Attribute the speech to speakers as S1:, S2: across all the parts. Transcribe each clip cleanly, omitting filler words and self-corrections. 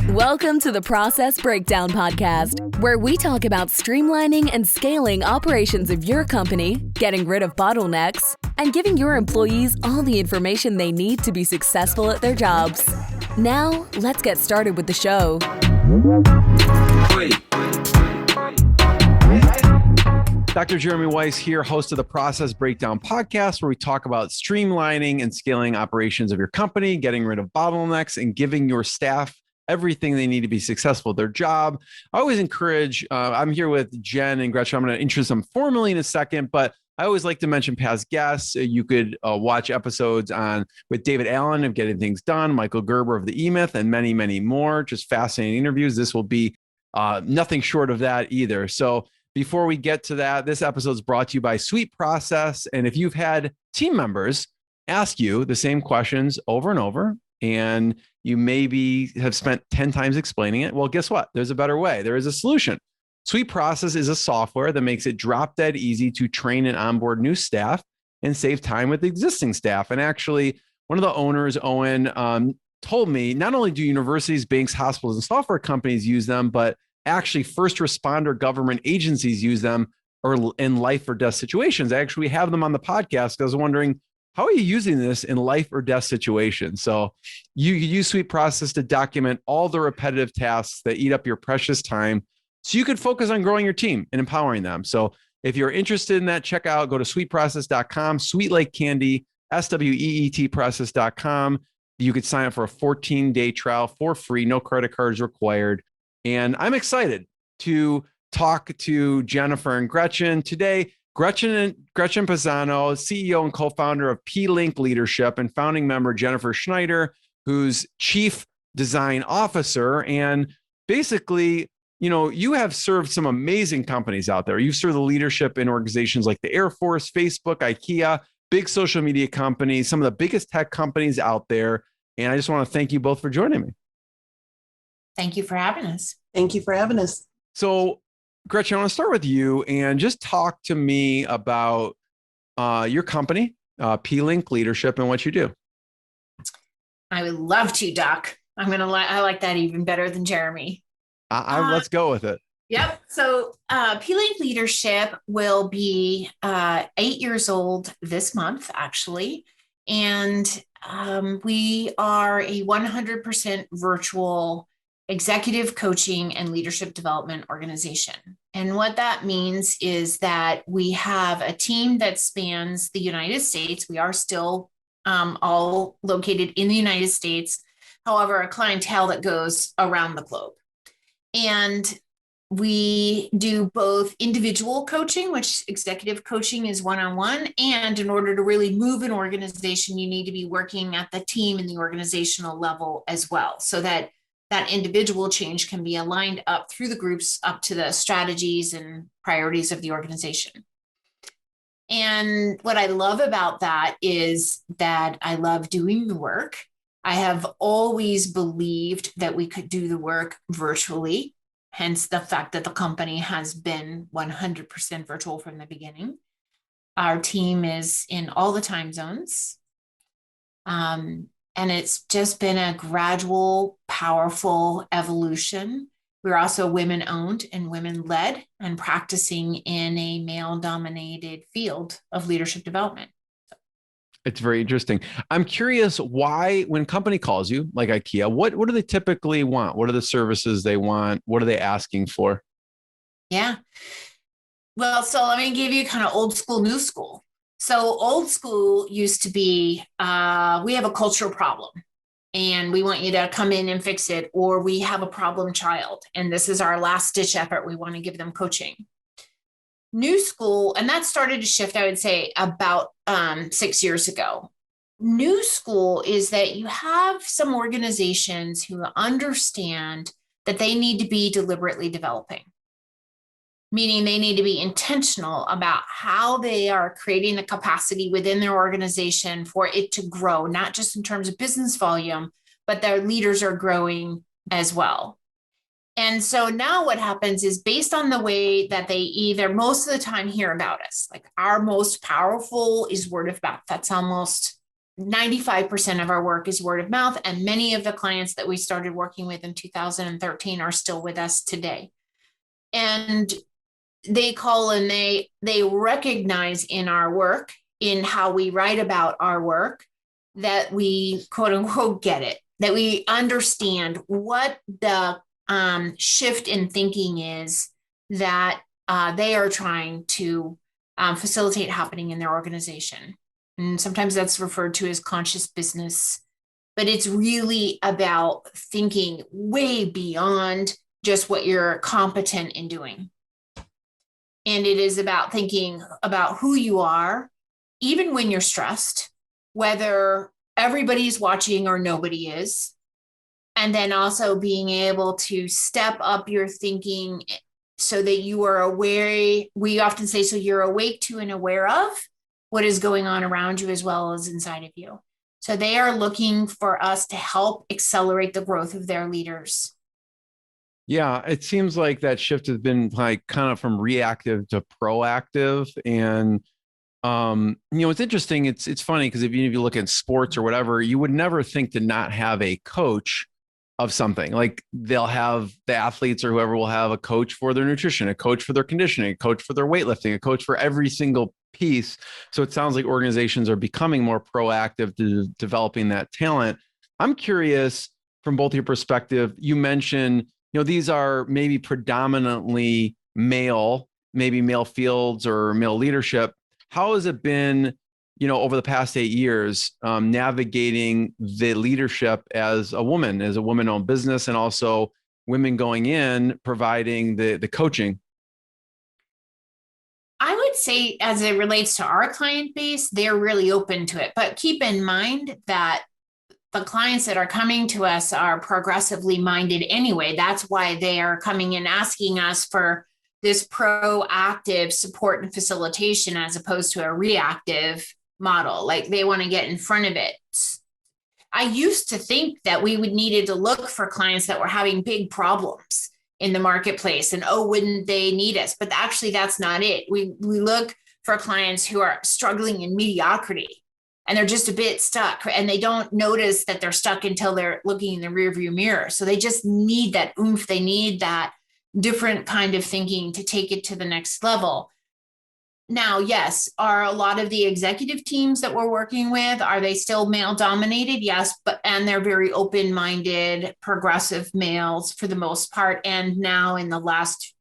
S1: Welcome to the Process Breakdown Podcast, where we talk about streamlining and scaling operations of your company, getting rid of bottlenecks, and giving your employees all the information they need to be successful at their jobs. Now, let's get started with the show.
S2: Dr. Jeremy Weiss here, host of the Process Breakdown Podcast, where we talk about streamlining and scaling operations of your company, getting rid of bottlenecks, and giving your staff everything they need to be successful at their job. I always encourage, I'm here with Jen and Gretchen. I'm going to introduce them formally in a second, but I always like to mention past guests. You could watch episodes with David Allen of Getting Things Done, Michael Gerber of the E-Myth, and many, many more. Just fascinating interviews. This will be nothing short of that either. So before we get to that, this episode is brought to you by SweetProcess. And if you've had team members ask you the same questions over and over, and you maybe have spent 10 times explaining it, well, guess what? There's a better way. There is a solution. SweetProcess is a software that makes it drop dead easy to train and onboard new staff and save time with existing staff. And actually, one of the owners, Owen, told me not only do universities, banks, hospitals, and software companies use them, but actually first responder government agencies use them or in life or death situations. I actually have them on the podcast because I was wondering, how are you using this in life or death situations? So you use SweetProcess to document all the repetitive tasks that eat up your precious time so you could focus on growing your team and empowering them. So if you're interested in that, go to sweetprocess.com, sweet like candy, SWEET process.com. You could sign up for a 14-day trial for free, no credit cards required. And I'm excited to talk to Jennifer and Gretchen today. Gretchen Pisano, CEO and co-founder of pLink Leadership, and founding member Jennifer Schneider, who's chief design officer. And basically, you have served some amazing companies out there. You've served the leadership in organizations like the Air Force, Facebook, IKEA, big social media companies, some of the biggest tech companies out there. And I just want to thank you both for joining me.
S3: Thank you for having us.
S4: Thank you for having us.
S2: So, Gretchen, I want to start with you and just talk to me about your company, pLink Leadership, and what you do.
S3: I would love to, Doc. I like that even better than Jeremy.
S2: Let's go with it.
S3: Yep. So pLink Leadership will be 8 years old this month, actually. And we are a 100% virtual executive coaching and leadership development organization. And what that means is that we have a team that spans the United States. We are still all located in the United States. However, a clientele that goes around the globe. And we do both individual coaching, which executive coaching is one-on-one. And in order to really move an organization, you need to be working at the team and the organizational level as well, so that individual change can be aligned up through the groups up to the strategies and priorities of the organization. And what I love about that is that I love doing the work. I have always believed that we could do the work virtually, hence the fact that the company has been 100% virtual from the beginning. Our team is in all the time zones. And it's just been a gradual, powerful evolution. We're also women-owned and women-led and practicing in a male-dominated field of leadership development.
S2: It's very interesting. I'm curious why, when company calls you, like IKEA, what do they typically want? What are the services they want? What are they asking for?
S3: Yeah. Well, so let me give you kind of old school, new school. So old school used to be, we have a cultural problem and we want you to come in and fix it, or we have a problem child and this is our last ditch effort. We want to give them coaching. New school, and that started to shift, I would say, about 6 years ago. New school is that you have some organizations who understand that they need to be deliberately developing. Meaning they need to be intentional about how they are creating the capacity within their organization for it to grow, not just in terms of business volume, but their leaders are growing as well. And so now what happens is based on the way that they either most of the time hear about us, like our most powerful is word of mouth. That's almost 95% of our work is word of mouth. And many of the clients that we started working with in 2013 are still with us today. And they call and they recognize in our work, in how we write about our work, that we quote unquote get it, that we understand what the shift in thinking is that they are trying to facilitate happening in their organization. And sometimes that's referred to as conscious business, but it's really about thinking way beyond just what you're competent in doing. And it is about thinking about who you are, even when you're stressed, whether everybody's watching or nobody is. And then also being able to step up your thinking so that you are aware. We often say, so you're awake to and aware of what is going on around you as well as inside of you. So they are looking for us to help accelerate the growth of their leaders.
S2: Yeah, it seems like that shift has been like kind of from reactive to proactive. And it's interesting. It's funny because if you look at sports or whatever, you would never think to not have a coach of something. Like they'll have the athletes or whoever will have a coach for their nutrition, a coach for their conditioning, a coach for their weightlifting, a coach for every single piece. So it sounds like organizations are becoming more proactive to developing that talent. I'm curious from both your perspective, you mentioned, these are maybe predominantly male, maybe male fields or male leadership. How has it been, over the past 8 years, navigating the leadership as a woman-owned business, and also women going in, providing the coaching?
S3: I would say as it relates to our client base, they're really open to it. But keep in mind that the clients that are coming to us are progressively minded anyway. That's why they are coming in asking us for this proactive support and facilitation as opposed to a reactive model. Like they want to get in front of it. I used to think that we would needed to look for clients that were having big problems in the marketplace and, wouldn't they need us? But actually that's not it. We look for clients who are struggling in mediocrity and they're just a bit stuck and they don't notice that they're stuck until they're looking in the rearview mirror. So they just need that oomph. They need that different kind of thinking to take it to the next level. Now, yes, are a lot of the executive teams that we're working with, are they still male dominated? Yes, and they're very open-minded, progressive males for the most part. And now in the last,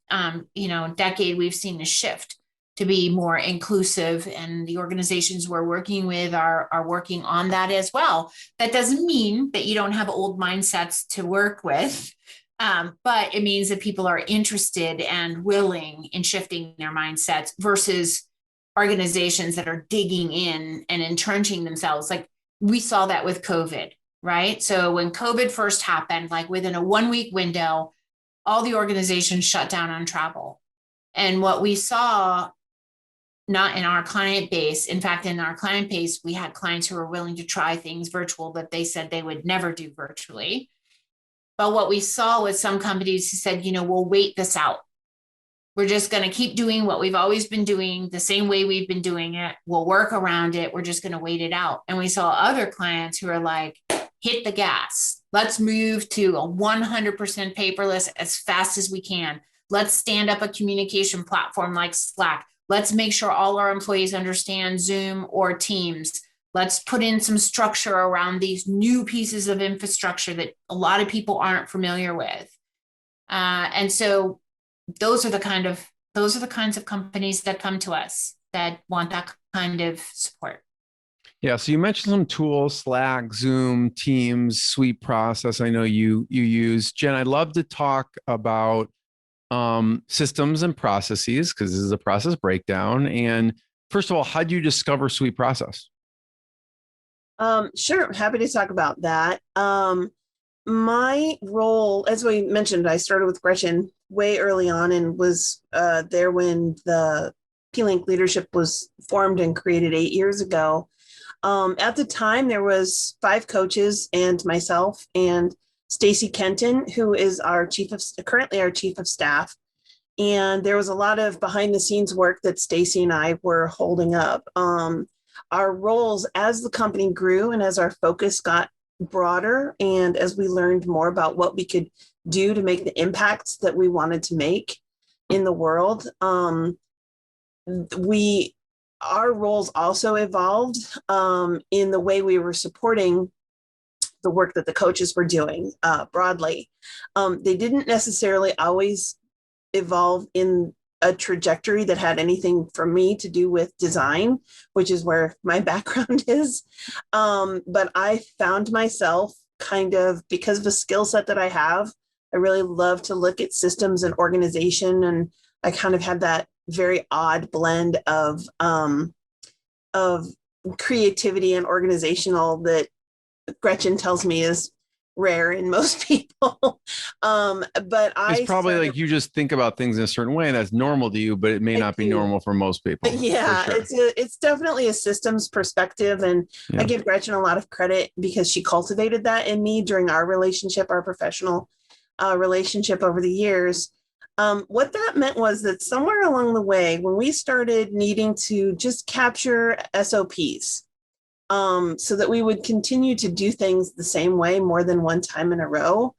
S3: decade, we've seen a shift to be more inclusive, and the organizations we're working with are working on that as well. That doesn't mean that you don't have old mindsets to work with. But it means that people are interested and willing in shifting their mindsets versus organizations that are digging in and entrenching themselves. Like we saw that with COVID, right? So when COVID first happened, like within a 1-week window, all the organizations shut down on travel. And what we saw, not in our client base, in fact, in our client base, we had clients who were willing to try things virtual that they said they would never do virtually. But what we saw was some companies who said, we'll wait this out. We're just going to keep doing what we've always been doing, the same way we've been doing it. We'll work around it. We're just going to wait it out. And we saw other clients who are like, hit the gas. Let's move to a 100% paperless as fast as we can. Let's stand up a communication platform like Slack. Let's make sure all our employees understand Zoom or Teams. Let's put in some structure around these new pieces of infrastructure that a lot of people aren't familiar with. And so those are the kinds of companies that come to us that want that kind of support.
S2: Yeah. So you mentioned some tools, Slack, Zoom, Teams, SweetProcess. I know you use. Jen, I'd love to talk about systems and processes, because this is a process breakdown. And first of all, how do you discover SweetProcess?
S4: Sure. Happy to talk about that. My role, as we mentioned, I started with Gretchen way early on and was there when the pLink leadership was formed and created 8 years ago. At the time, there was 5 coaches and myself, and Stacy Kenton, who is currently our chief of staff. And there was a lot of behind the scenes work that Stacy and I were holding up. Our roles as the company grew and as our focus got broader, and as we learned more about what we could do to make the impacts that we wanted to make in the world, our roles also evolved in the way we were supporting the work that the coaches were doing broadly. They didn't necessarily always evolve in a trajectory that had anything for me to do with design, which is where my background is. But I found myself kind of, because of the skill set that I have, I really love to look at systems and organization. And I kind of had that very odd blend of creativity and organizational that Gretchen tells me is rare in most people. But
S2: it's probably like you just think about things in a certain way and that's normal to you, but it may not be normal for most people.
S4: Yeah, sure. It's definitely a systems perspective. And I give Gretchen a lot of credit because she cultivated that in me during our relationship, our professional relationship over the years. What that meant was that somewhere along the way, when we started needing to just capture SOPs, so that we would continue to do things the same way more than one time in a row,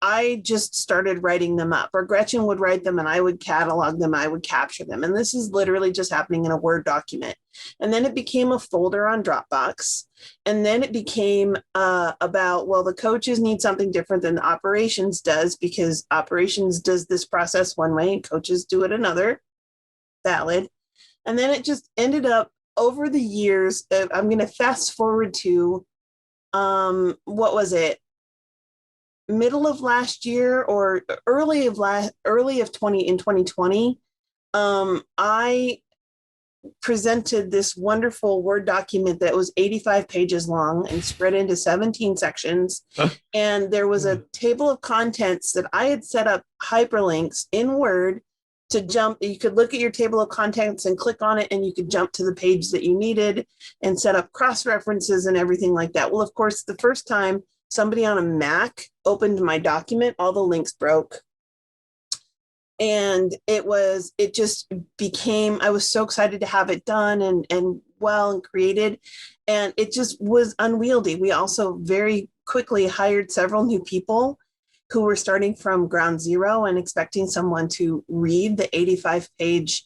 S4: I just started writing them up, or Gretchen would write them and I would catalog them, I would capture them. And this is literally just happening in a Word document. And then it became a folder on Dropbox. And then it became about, well, the coaches need something different than the operations does, because operations does this process one way and coaches do it another. Valid. And then it just ended up over the years. I'm going to fast forward to, what was it? Middle of last year or early of 2020, I presented this wonderful Word document that was 85 pages long and spread into 17 sections. And there was a table of contents that I had set up hyperlinks in Word to jump. You could look at your table of contents and click on it, and you could jump to the page that you needed and set up cross references and everything like that. Well, of course, the first time somebody on a Mac opened my document, all the links broke. And it just became, I was so excited to have it done and well and created. And it just was unwieldy. We also very quickly hired several new people who were starting from ground zero and expecting someone to read the 85-page,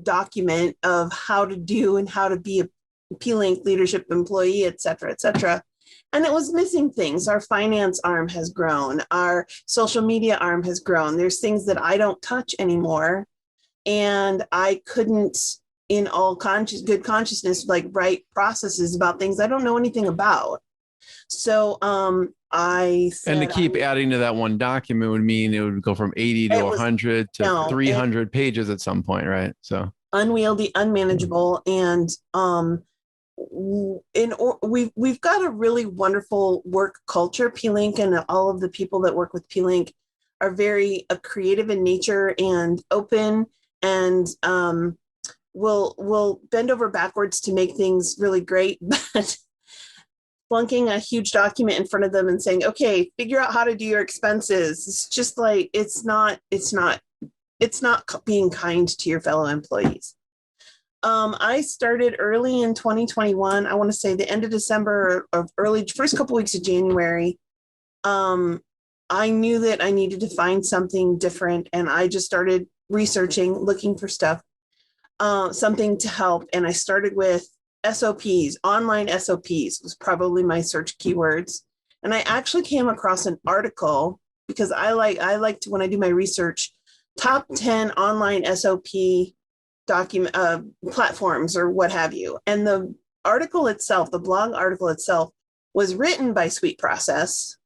S4: document of how to do and how to be a pLink leadership employee, et cetera, et cetera. And it was missing things. Our finance arm has grown. Our social media arm has grown. There's things that I don't touch anymore. And I couldn't, in all good consciousness, write processes about things I don't know anything about. So I said,
S2: and to keep adding to that one document would mean it would go from 80 to 100 to 300 pages at some point, right? So
S4: unwieldy, unmanageable. And we've got a really wonderful work culture. pLink and all of the people that work with pLink are very creative in nature and open, and will bend over backwards to make things really great. But flunking a huge document in front of them and saying, okay, figure out how to do your expenses, it's just like, it's not being kind to your fellow employees. I started early in 2021. I want to say the end of December or first couple weeks of January. I knew that I needed to find something different, and I just started researching, looking for stuff, something to help. And I started with SOPs. Online SOPs was probably my search keywords. And I actually came across an article, because I like to, when I do my research, top 10 online SOP document platforms or what have you. And the article itself, the blog article itself, was written by SweetProcess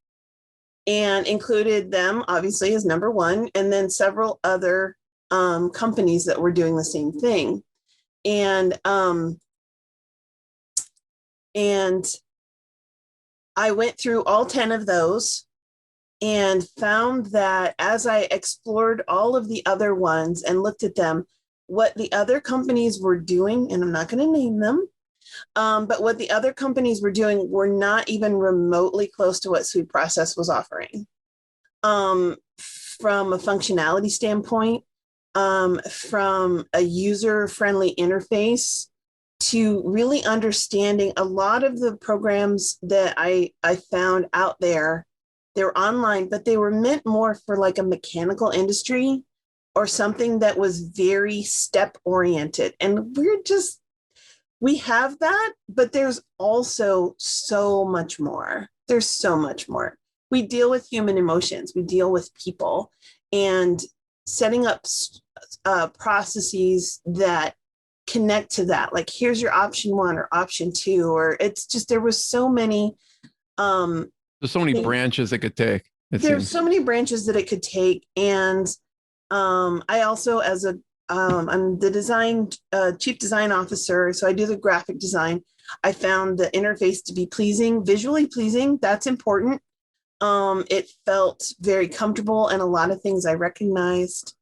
S4: and included them obviously as number one, and then several other companies that were doing the same thing. And I went through all 10 of those and found that as I explored all of the other ones and looked at them, what the other companies were doing, and I'm not going to name them, But what the other companies were doing were not even remotely close to what SweetProcess was offering. From a functionality standpoint, from a user-friendly interface, to really understanding a lot of the programs that I found out there, they're online, but they were meant more for like a mechanical industry or something that was very step oriented. And we have that, but there's also so much more. There's so much more. We deal with human emotions, we deal with people, and setting up processes that connect to that. Like, here's your option 1 or option 2, or it's just, there was so many.
S2: There's so many branches it could take.
S4: There's so many branches that it could take. And I also, I'm the chief design officer, so I do the graphic design. I found the interface to be pleasing, visually pleasing. That's important. It felt very comfortable, and a lot of things I recognized.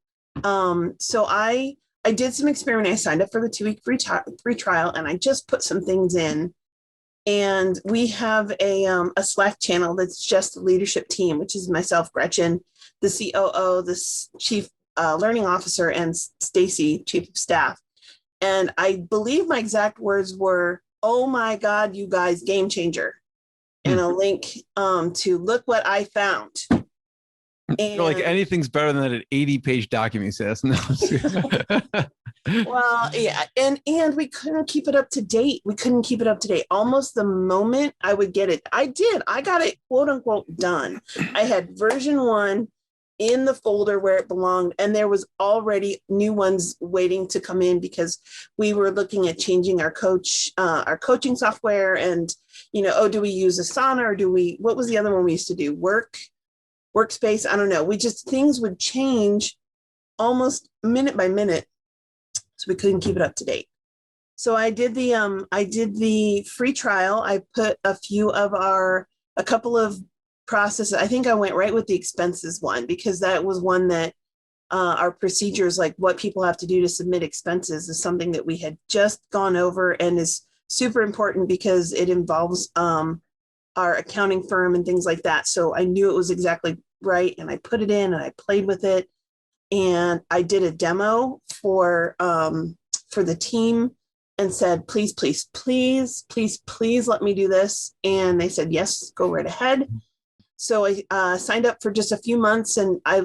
S4: So I did some experimenting. I signed up for the 2-week free trial, and I just put some things in. And we have a Slack channel that's just the leadership team, which is myself, Gretchen, the COO, the chief learning officer, and Stacy, chief of staff. And I believe my exact words were, "Oh my God, you guys, game changer." And a link to look what I found. And,
S2: like, anything's better than that 80-page document says. No.
S4: Well, yeah, and we couldn't keep it up to date. Almost the moment I would get it, I got it, quote unquote, done. I had version 1 in the folder where it belonged, and there was already new ones waiting to come in, because we were looking at changing our coaching software, and do we use Asana, or what was the other one we used to do? Workspace? I don't know. Things would change almost minute by minute, so we couldn't keep it up to date. So I did the free trial. I put a couple of processes. I think I went right with the expenses one, because that was one that our procedures, like what people have to do to submit expenses, is something that we had just gone over and is super important because it involves our accounting firm and things like that. So I knew it was exactly right, and I put it in and I played with it, and I did a demo for the team and said, please, please, please, please, please let me do this. And they said, yes, go right ahead. So I signed up for just a few months, and I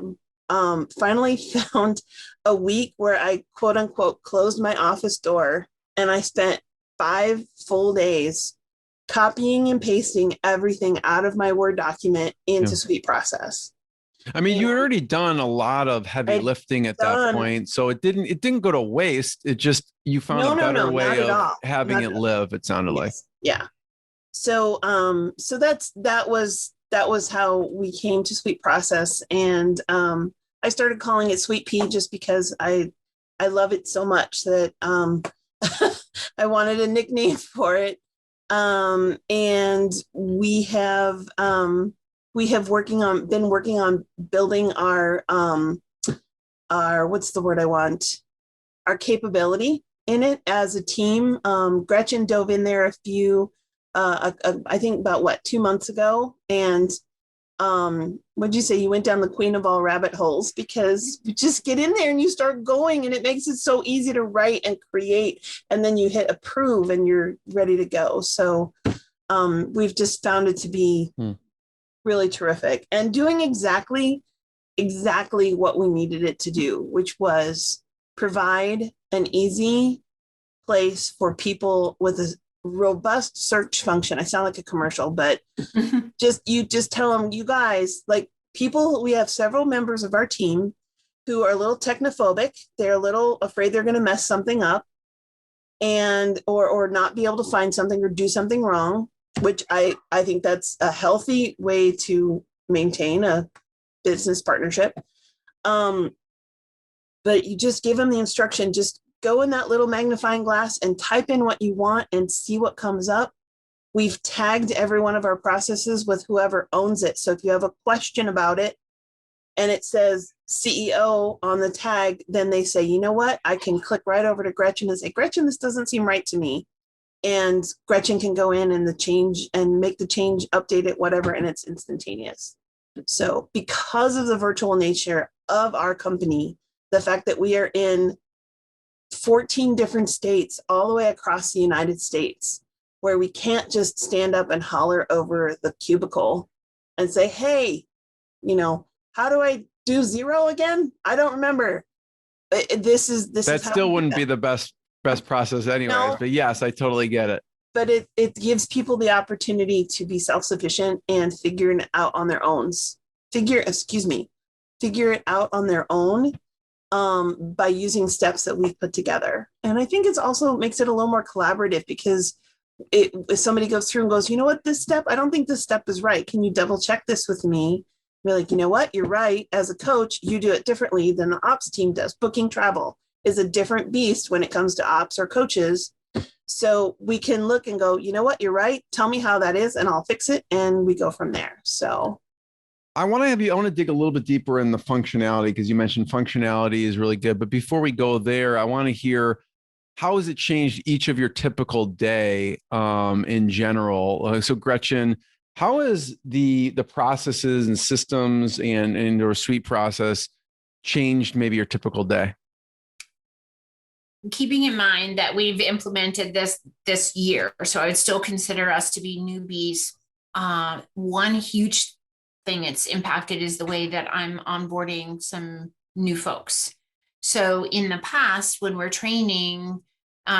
S4: finally found a week where I, quote unquote, closed my office door, and I spent 5 full days copying and pasting everything out of my Word document into SweetProcess.
S2: I mean, you had already done a lot of heavy lifting at that point, so it didn't go to waste. It just, you found a better way of having it live. It sounded like,
S4: yeah. So that was how we came to SweetProcess, and I started calling it Sweet Pea just because I love it so much that I wanted a nickname for it. And we have been working on building our what's the word I want? Our capability in it as a team. Gretchen dove in there I think about 2 months ago. And what'd you say? You went down the queen of all rabbit holes, because you just get in there and you start going, and it makes it so easy to write and create, and then you hit approve and you're ready to go. So we've just found it to be really terrific, and doing exactly what we needed it to do, which was provide an easy place for people with a robust search function. I sound like a commercial, but you just tell them, you guys, like, we have several members of our team who are a little technophobic. They're a little afraid they're going to mess something up, and or not be able to find something or do something wrong, which I think that's a healthy way to maintain a business partnership. But you just give them the instruction, just go in that little magnifying glass and type in what you want and see what comes up. We've tagged every one of our processes with whoever owns it. So if you have a question about it and it says CEO on the tag, then they say, you know what, I can click right over to Gretchen and say, Gretchen, this doesn't seem right to me. and Gretchen can go in and the change and make the change, update it, whatever, and it's instantaneous. So because of the virtual nature of our company, the fact that we are in 14 different states all the way across the United States, where we can't just stand up and holler over the cubicle and say, hey, how do I do 0 again? I don't remember. This is
S2: that still wouldn't be the best process anyways, no. But yes, I totally get it.
S4: But it gives people the opportunity to be self-sufficient and figure it out on their own. Figure it out on their own by using steps that we've put together. And I think it's also makes it a little more collaborative, because if somebody goes through and goes, you know what, this step, I don't think this step is right. Can you double check this with me? Be like, you know what, you're right. As a coach, you do it differently than the ops team does. Booking travel is a different beast when it comes to ops or coaches. So we can look and go, you know what, you're right. Tell me how that is and I'll fix it. And we go from there. So
S2: I want to dig a little bit deeper in the functionality, because you mentioned functionality is really good. But before we go there, I want to hear, how has it changed each of your typical day in general? So Gretchen, how has the processes and systems and your SweetProcess changed maybe your typical day?
S3: Keeping in mind that we've implemented this year, so I would still consider us to be newbies. One huge thing it's impacted is the way that I'm onboarding some new folks. So in the past, when we're training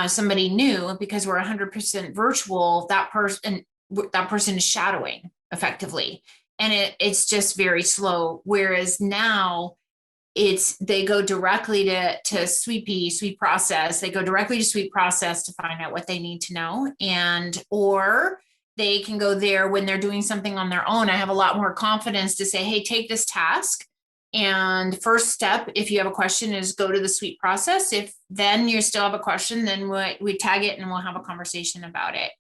S3: somebody new, because we're 100% virtual, that person is shadowing effectively, and it's just very slow. Whereas now they go directly to SweetProcess. They go directly to SweetProcess to find out what they need to know, or they can go there when they're doing something on their own. I have a lot more confidence to say, hey, take this task. And first step, if you have a question, is go to the SweetProcess. If then you still have a question, then we tag it and we'll have a conversation about it.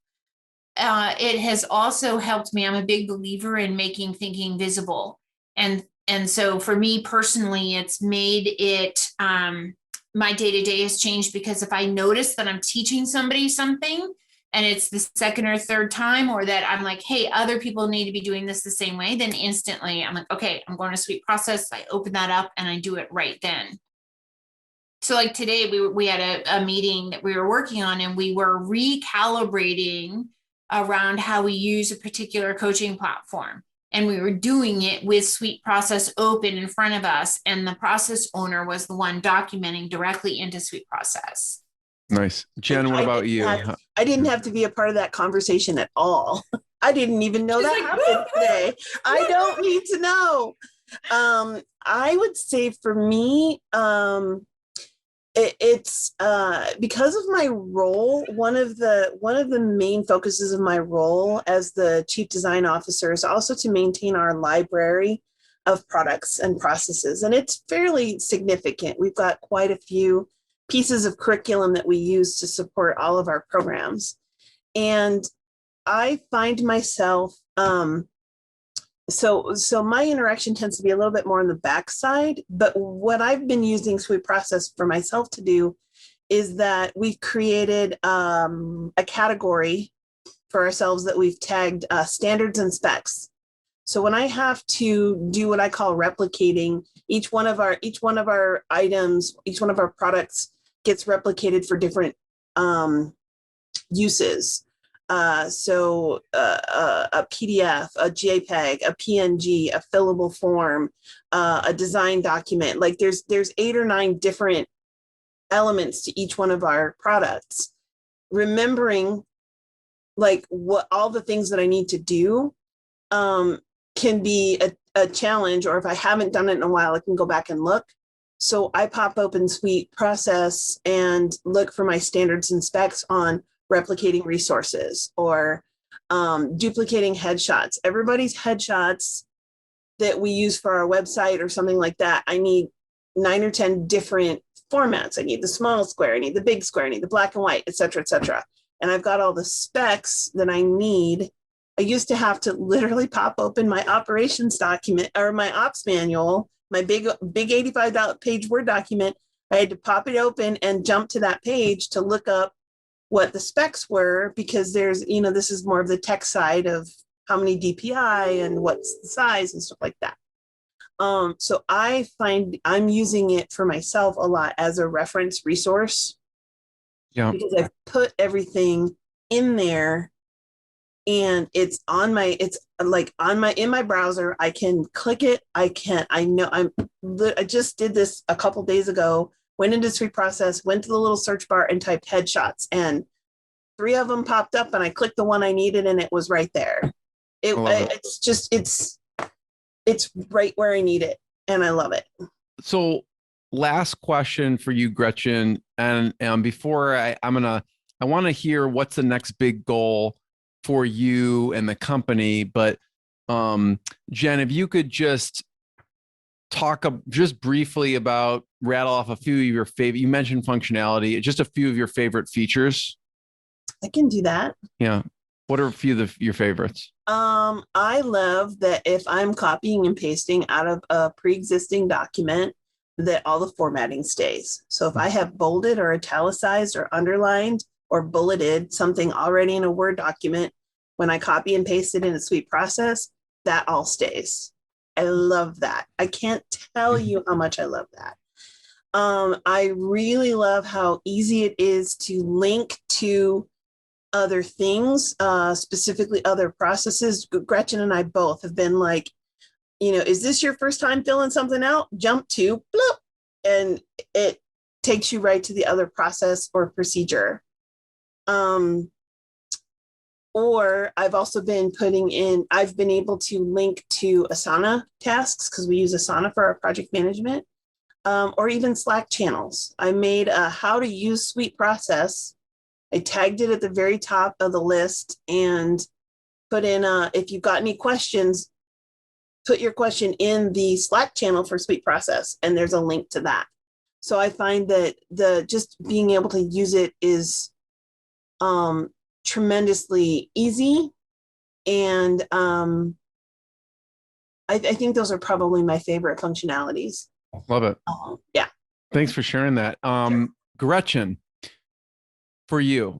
S3: It has also helped me. I'm a big believer in making thinking visible. And so for me personally, it's made it, my day-to-day has changed, because if I notice that I'm teaching somebody something and it's the second or third time, or that I'm like, hey, other people need to be doing this the same way, then instantly I'm like, okay, I'm going to SweetProcess. I open that up and I do it right then. So like today we had a meeting that we were working on, and we were recalibrating around how we use a particular coaching platform. And we were doing it with SweetProcess open in front of us. And the process owner was the one documenting directly into SweetProcess.
S2: Nice. Jen, what about you?
S4: I didn't have to be a part of that conversation at all. I didn't even know that happened today. I don't need to know. I would say for me, it's because of my role. One of the main focuses of my role as the Chief Design Officer is also to maintain our library of products and processes, and it's fairly significant. We've got quite a few pieces of curriculum that we use to support all of our programs, and I find myself So my interaction tends to be a little bit more on the backside, but what I've been using SweetProcess for myself to do is that we've created a category for ourselves that we've tagged standards and specs. So when I have to do what I call replicating, each one of our items, each one of our products gets replicated for different uses. So a PDF, a JPEG, a PNG, a fillable form, a design document. Like there's 8 or 9 different elements to each one of our products. Remembering like what all the things that I need to do can be a challenge, or if I haven't done it in a while, I can go back and look. So I pop open SweetProcess and look for my standards and specs on replicating resources or duplicating headshots. Everybody's headshots that we use for our website or something like that, I need 9 or 10 different formats. I need the small square, I need the big square, I need the black and white, et cetera, et cetera. And I've got all the specs that I need. I used to have to literally pop open my operations document or my ops manual, my big 85 page Word document. I had to pop it open and jump to that page to look up what the specs were, because there's, this is more of the tech side of how many DPI and what's the size and stuff like that. So I find I'm using it for myself a lot as a reference resource. Yeah. Because I've put everything in there and it's in my browser. I can click it. I just did this a couple days ago, went into SweetProcess, went to the little search bar and typed headshots, and 3 of them popped up and I clicked the one I needed and it was right there. It's right where I need it and I love it.
S2: So last question for you, Gretchen. And before I want to hear what's the next big goal for you and the company. But Jen, if you could just talk just briefly about, rattle off a few of your favorite, you mentioned functionality, just a few of your favorite features.
S4: I can do that.
S2: Yeah. What are a few of your favorites?
S4: I love that if I'm copying and pasting out of a pre-existing document, that all the formatting stays. So if I have bolded or italicized or underlined or bulleted something already in a Word document, when I copy and paste it in a SweetProcess, that all stays. I love that. I can't tell you how much I love that. I really love how easy it is to link to other things, specifically other processes. Gretchen and I both have been like, is this your first time filling something out? Jump to bloop, and it takes you right to the other process or procedure. Or I've also been I've been able to link to Asana tasks because we use Asana for our project management, or even Slack channels. I made a how to use SweetProcess. I tagged it at the very top of the list and put in, if you've got any questions, put your question in the Slack channel for SweetProcess, and there's a link to that. So I find that just being able to use it is tremendously easy. And I think those are probably my favorite functionalities.
S2: Love it.
S4: Yeah.
S2: Thanks for sharing that. Sure. Gretchen, for you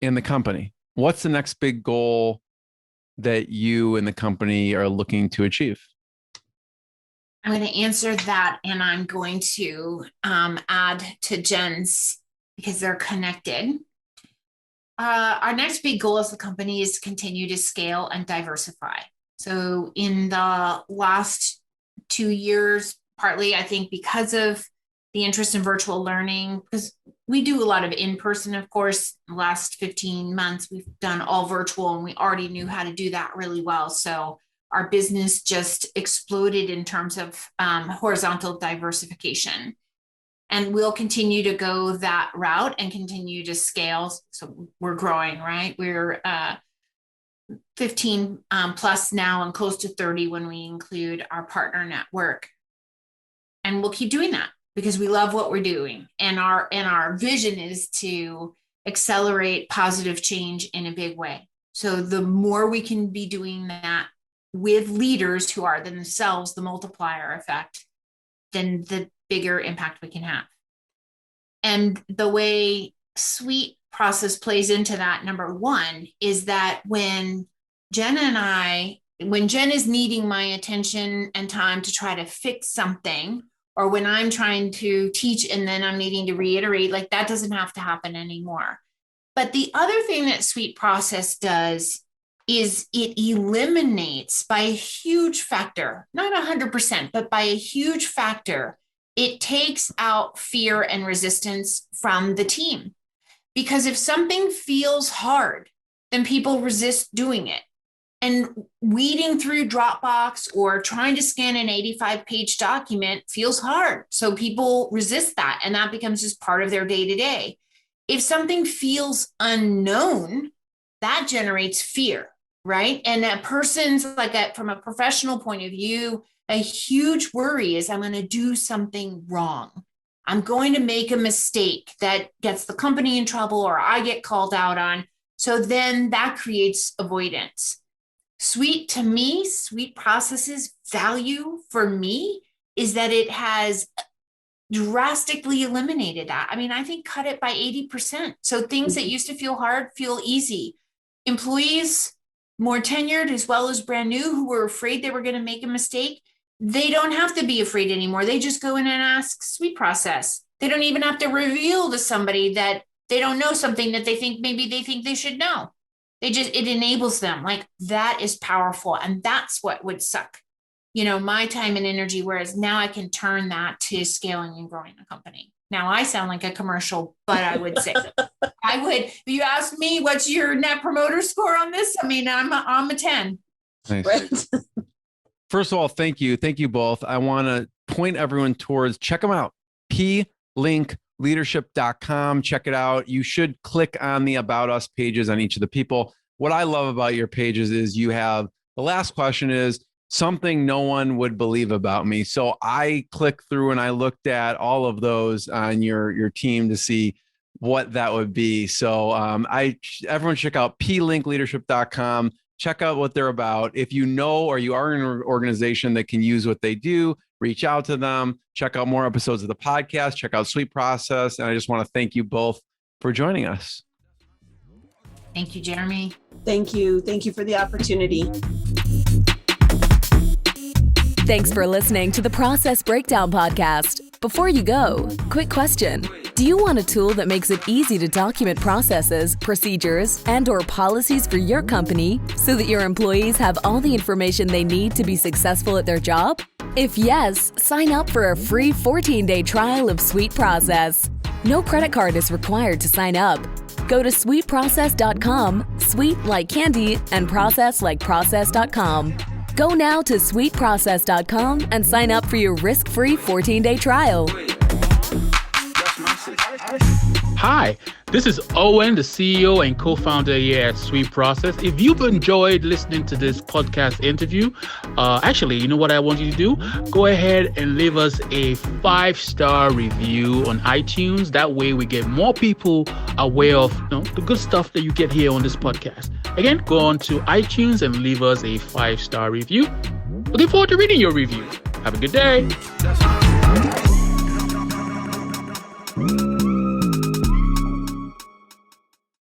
S2: in the company, what's the next big goal that you and the company are looking to achieve?
S3: I'm going to answer that, and I'm going to add to Jen's because they're connected. Our next big goal as a company is to continue to scale and diversify. So in the last 2 years, partly, I think because of the interest in virtual learning, because we do a lot of in-person, of course. The last 15 months, we've done all virtual, and we already knew how to do that really well. So our business just exploded in terms of horizontal diversification. And we'll continue to go that route and continue to scale. So we're growing, right? We're 15 plus now and close to 30 when we include our partner network. And we'll keep doing that because we love what we're doing. And our vision is to accelerate positive change in a big way. So the more we can be doing that with leaders who are themselves the multiplier effect, then the bigger impact we can have. And the way SweetProcess plays into that, number one, is that when Jen is needing my attention and time to try to fix something, or when I'm trying to teach and then I'm needing to reiterate, like that doesn't have to happen anymore. But the other thing that SweetProcess does is it eliminates by a huge factor, not 100%, but by a huge factor, it takes out fear and resistance from the team. Because if something feels hard, then people resist doing it. And weeding through Dropbox or trying to scan an 85-page document feels hard. So people resist that, and that becomes just part of their day-to-day. If something feels unknown, that generates fear, right? And a person's from a professional point of view, a huge worry is I'm going to do something wrong. I'm going to make a mistake that gets the company in trouble or I get called out on. So then that creates avoidance. SweetProcess's value for me is that it has drastically eliminated that. I mean, I think cut it by 80%. So things that used to feel hard feel easy. Employees, more tenured as well as brand new, who were afraid they were going to make a mistake, they don't have to be afraid anymore. They just go in and ask SweetProcess. They don't even have to reveal to somebody that they don't know something that they think they should know. It enables them. Like, that is powerful. And that's what would suck, my time and energy. Whereas now I can turn that to scaling and growing a company. Now I sound like a commercial, but I would say, if you ask me, what's your net promoter score on this? I mean, I'm a 10.
S2: Nice.
S4: Right.
S2: First of all, thank you. Thank you both. I want to point everyone towards, check them out. pLinkleadership.com. Check it out. You should click on the About Us pages on each of the people. What I love about your pages is you have, the last question is something no one would believe about me. So I clicked through and I looked at all of those on your team to see what that would be. So everyone check out pLinkleadership.com. Check out what they're about. If you know or you are in an organization that can use what they do, reach out to them. Check out more episodes of the podcast. Check out SweetProcess. And I just want to thank you both for joining us.
S3: Thank you, Jeremy.
S4: Thank you. Thank you for the opportunity.
S1: Thanks for listening to the Process Breakdown Podcast. Before you go, quick question. Do you want a tool that makes it easy to document processes, procedures, and/or policies for your company so that your employees have all the information they need to be successful at their job? If yes, sign up for a free 14-day trial of SweetProcess. No credit card is required to sign up. Go to sweetprocess.com, sweet like candy, and process like process.com. Go now to sweetprocess.com and sign up for your risk-free 14-day trial.
S5: Hi, this is Owen, the CEO and co-founder here at SweetProcess. If you've enjoyed listening to this podcast interview, actually, you know what I want you to do? Go ahead and leave us a 5-star review on iTunes. That way we get more people aware of the good stuff that you get here on this podcast. Again, go on to iTunes and leave us a 5-star review. Looking forward to reading your review. Have a good day.